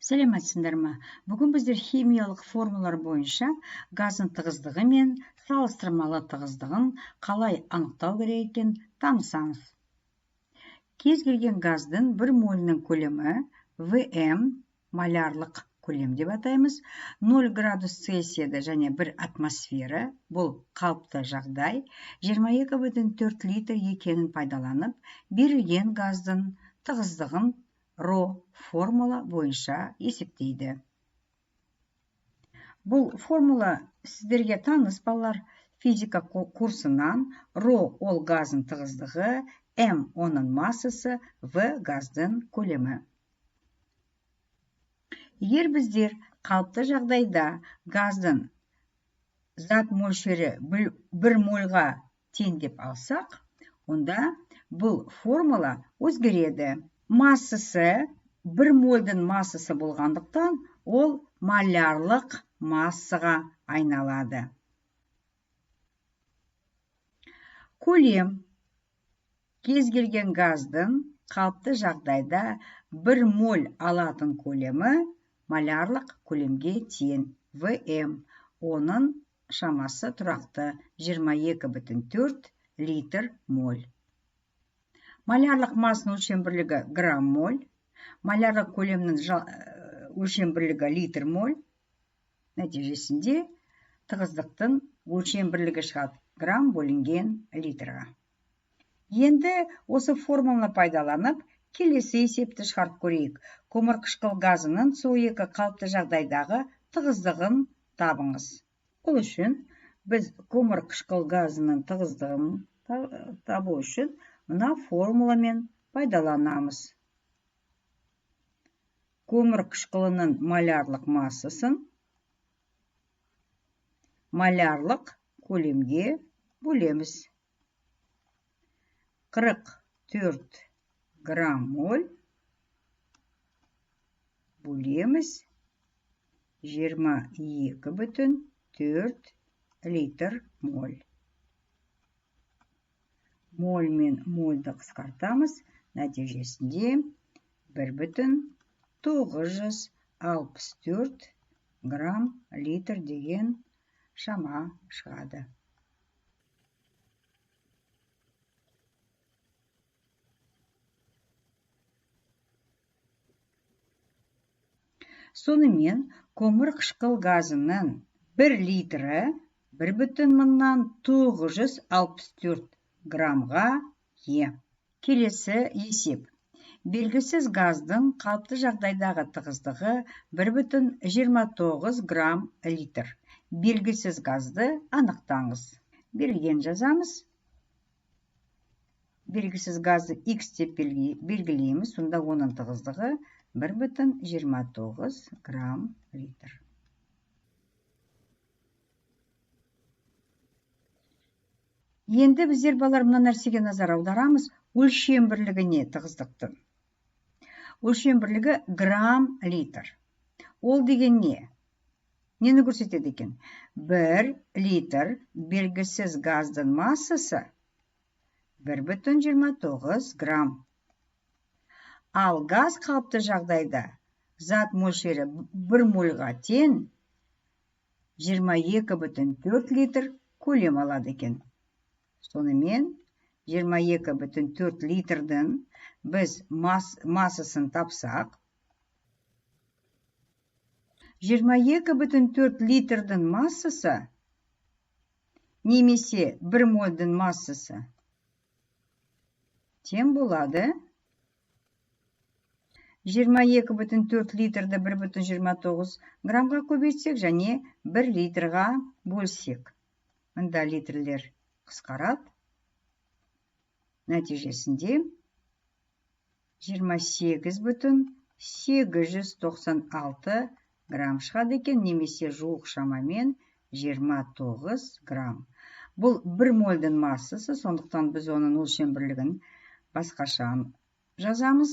Сәлеметсіңдер ме? Бүгін біздер химиялық формулалар бойынша газдың тығыздығы мен салыстырмалы тығыздығын қалай анықтау керек екенін танысамыз. Кез келген газдың 1 молінің көлемі Vm молярлық көлем деп атаймыз. 0 градус Цельсияда және 1 атмосфера, бұл қалыпты жағдай, 22,4 литр екенін пайдаланып, берілген газдың тығыздығын ρ формула бойынша есептейді. Бұл формула сіздерге таныс балалар, физика курсынан. ρ ол газдың тығыздығы, м оның массасы, в газдың көлемі. Егер біздер қалыпты жағдайда газдың зат мөлшері 1 мольға тең деп алсақ, онда бұл формула өзгереді. Массасы 1 мольдің массасы болғандықтан, ол молярлық массаға айналады. Көлем кез келген газдың қалыпты жағдайда 1 моль алатын көлемі молярлық көлемге тең, Vm. Оның шамасы тұрақты 22,4 литр моль. Молярлық массының өлшем бірлігі грамм-моль, молярлық көлемнің өлшем бірлігі литр-моль. Нәтижесінде тығыздықтың өлшем бірлігі шығады грамм бөлінген литрға. Енді осы формуланы пайдаланып, келесі есепті шығарып көрейік. Көмірқышқыл газының SO2 қалыпты жағдайдағы тығыздығын табыңыз. Бұл үшін біз көмірқышқыл газының тығыздығын табу үшін мына формуламен пайдаланамыз. Көмір қышқылының молярлық массасын молярлық көлемге бөлеміз. 44 грамм-моль бөлеміз 22,4 литр моль. Моль мен мольді қысқартамыз, нәтижесінде 1,964 грамм литр деген шама шығады. Сонымен көмір қышқыл газының 1 литрі 1,964 граммға е. Келесі есеп. Белгісіз газдың қалыпты жағдайдағы тығыздығы 1,29 грамм литр. Белгісіз газды анықтаңыз. Берілген жазамыз. Белгісіз газды X деп белгілейміз, сонда оның тығыздығы 1,29 грамм литр. Енді біздер балалар мына нәрсеге назар аударамыз, өлшем бірлігіне тығыздықтың. Өлшем бірлігі грамм-литр. Ол деген не? Нені көрсетеді екен? 1 литр белгісіз газдың массасы 1,29 грамм. Ал газ қалыпты жағдайда зат мөлшері 1 мольға тең 22,4 литр көлем алады екен. Сонымен 22,4 литрдің біз массасын тапсақ, 22,4 литрдің массасы немесе 1 мольдің массасы тең болады 22,4 литрді 1,29 граммға көбейтсек және 1 литрға бөлсек. Мұнда литрлер қысқарады. Нәтижесінде 28,896 грамм шығады екен, немесе жуық шамамен 29 грамм. Бұл 1 мольдің массасы, сондықтан біз оның өлшем бірлігін басқаша жазамыз.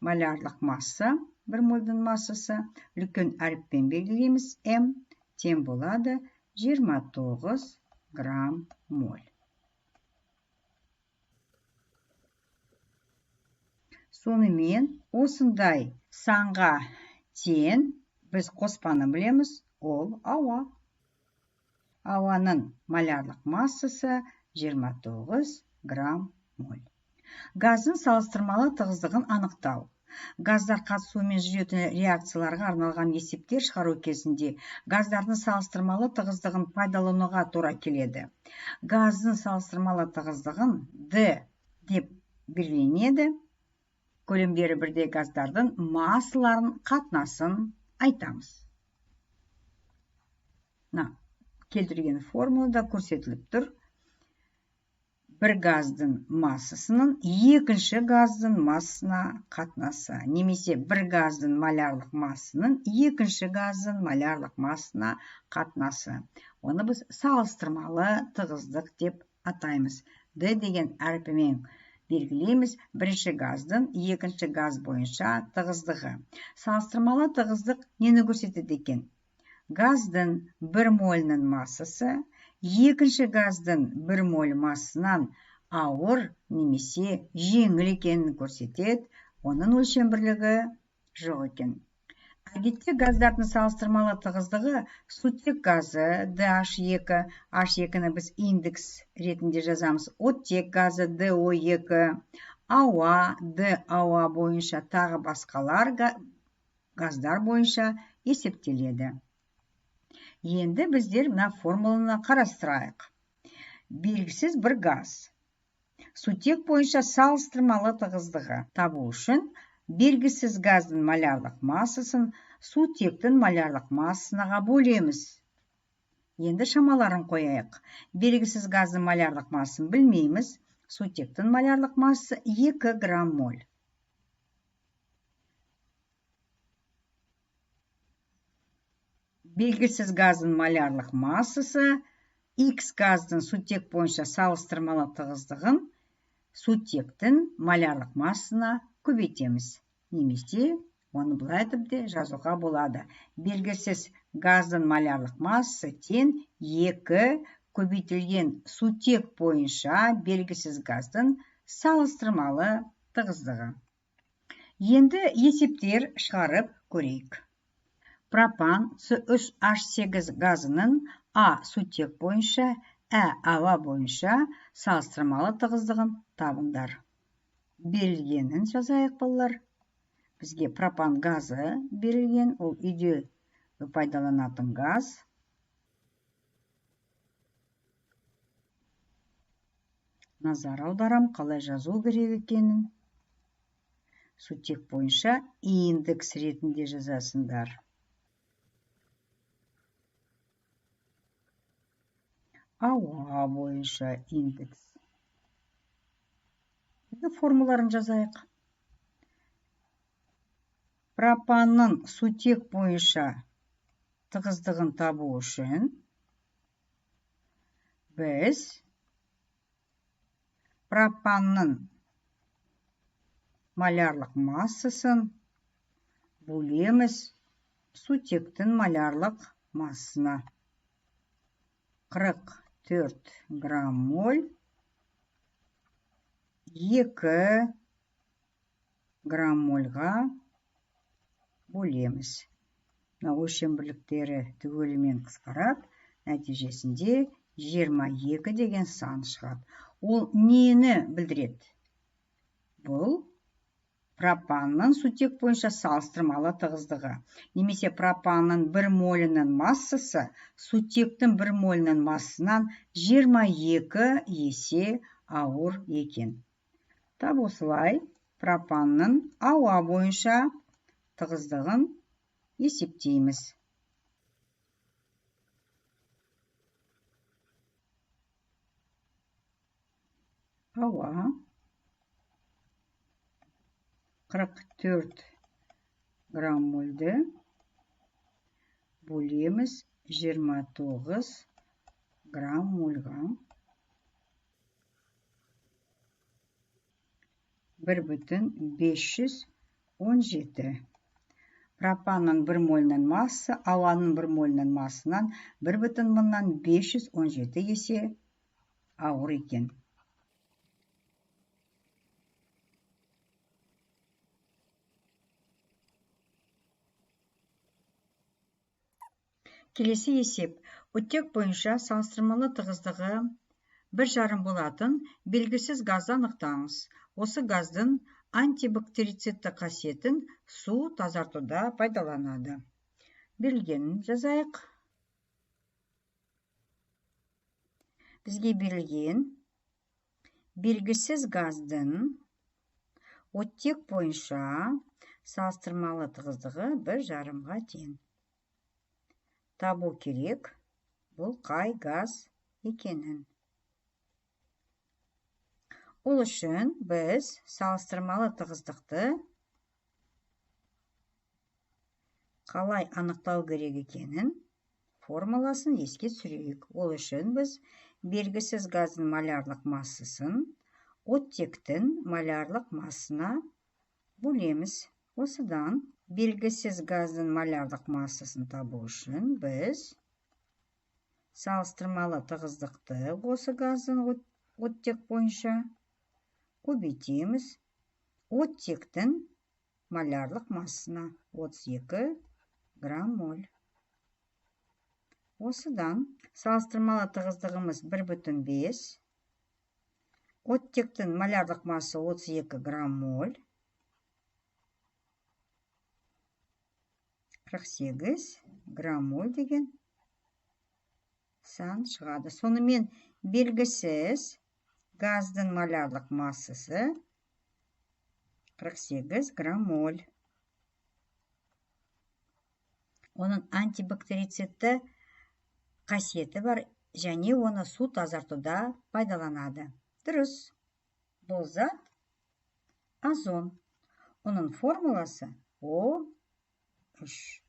Молярлық масса, 1 мольдің массасы, үлкен әріппен белгілейміз, М тең болады 29 грамм моль. Сонымен осындай санға тең біз қоспаны білеміз, ол ауа. Ауаның малярлық массасы 29 грамм моль. Газдың салыстырмалы тығыздығын анықтау. Газдар қатысуымен жүретін реакцияларға арналған есептер шығару кезінде газдардың салыстырмалы тығыздығын пайдалануға тура келеді. Газдың салыстырмалы тығыздығын D деп белгіленеді. Көлемдері бірдей газдардың массаларының қатынасын айтамыз. Келтірген формулада көрсетіліп тұр. Бір газдың массасының екінші газдың массасына қатынасы, немесе бір газдың малярлық массасының екінші газдың малярлық массасына қатынасы. Оны біз салыстырмалы тығыздық деп атаймыз. D деген әрпімен белгілейміз бірінші газдың екінші газ бойынша тығыздығы. Салыстырмалы тығыздық нені көрсетеді екен? Газдың 1 молінің массасы екінші газдың 1 моль массасынан ауыр немесе жеңіл екенін көрсетеді. Оның өлшем бірлігі жоқ екен. Әдетте газдардың салыстырмалы тығыздығы сутек газы DH2, H2-ні біз индекс ретінде жазамыз. Оттек газы DO2, ауа, D ауа бойынша тағы басқалар газдар бойынша есептеледі. Енді біздер мына формуланы қарастырайық. Белгісіз бір газ. Сутек бойынша салыстырмалы тығыздығы табу үшін белгісіз газдың малярлық массасын сутектің малярлық массасына бөлеміз. Енді шамаларын қояйық. Белгісіз газдың малярлық массасын білмейміз. Сутектің малярлық массасы 2 грамм моль. Белгісіз газдың малярлық массасы X газдың сутек бойынша салыстырмалы тығыздығын сутектің малярлық массасына көбейтеміз. Немесе оны былай айтып те жазуға болады. Белгісіз газдың малярлық массасы тең 2 көбейтілген сутек бойынша белгісіз газдың салыстырмалы тығыздығы. Енді есептер шығарып көрейік. Пропан С3H8 газының А сутек бойынша, ауа бойынша салыстырмалы тығыздығын табыңдар. Берілгенін жазайық балалар. Бізге пропан газы берілген, ол үйде пайдаланатын газ. Назар аударам, қалай жазу керек екенін. Сутек бойынша индекс ретінде жазасыңдар. Ауа бойынша индекс. Формуларын жазайық. Пропанның сутек бойынша тығыздығын табу үшін біз пропанның малярлық массасын бөлеміз сутектің малярлық массасына. 44 грамм моль 2 грамм мольға бөлеміз. Өлшем бірліктері түгелімен қысқарады, нәтижесінде 22 деген сан шығады. Ол нені білдіреді? Бұл пропанның сутек бойынша салыстырмалы тығыздығы. Немесе пропанның 1 молінің массасы сутектің 1 молінің массасынан 22 есе ауыр екен. Тап осылай пропанның ауа бойынша тығыздығын есептейміз. Ауа 44 грамм мольді бөлеміз 29 грамм мольға. 1,517. Пропанның 1 молінің массы ауаның 1 молінің массынан 1,517 есе ауыр екен. Келесі есеп. Оттек бойынша салыстырмалы тығыздығы 1,5 болатын белгісіз газды анықтаңыз. Осы газдың антибактерицидті қасиетін су тазартуда пайдаланады. Берілгенін жазайық. Бізге берілген белгісіз газдың оттек бойынша салыстырмалы тығыздығы 1,5-ға тең. Табу керек бұл қай газ екенін. Ол үшін біз салыстырмалы тығыздықты қалай анықтау керек екенін формуласын еске түсірейік. Ол үшін біз белгісіз газдың малярлық массасын оттектің малярлық массасына бөлеміз. Осыдан белгісіз газдың малярлық массасын табу үшін біз салыстырмалы тығыздықты осы газдың оттек бойынша көбейтеміз. Оттектің малярлық массасына 32 грамм моль. Осыдан салыстырмалы тығыздығымыз 1,5. Оттектің малярлық массы 32 грамм моль. 48 грамм моль деген сан шығады. Сонымен белгісіз газдың малярлық массасы 48 грамм моль. Оның антибактерицидті қасиеті бар, және оны су тазартуда пайдаланады. Дұрыс. Бұл зат озон. Оның формуласы О3.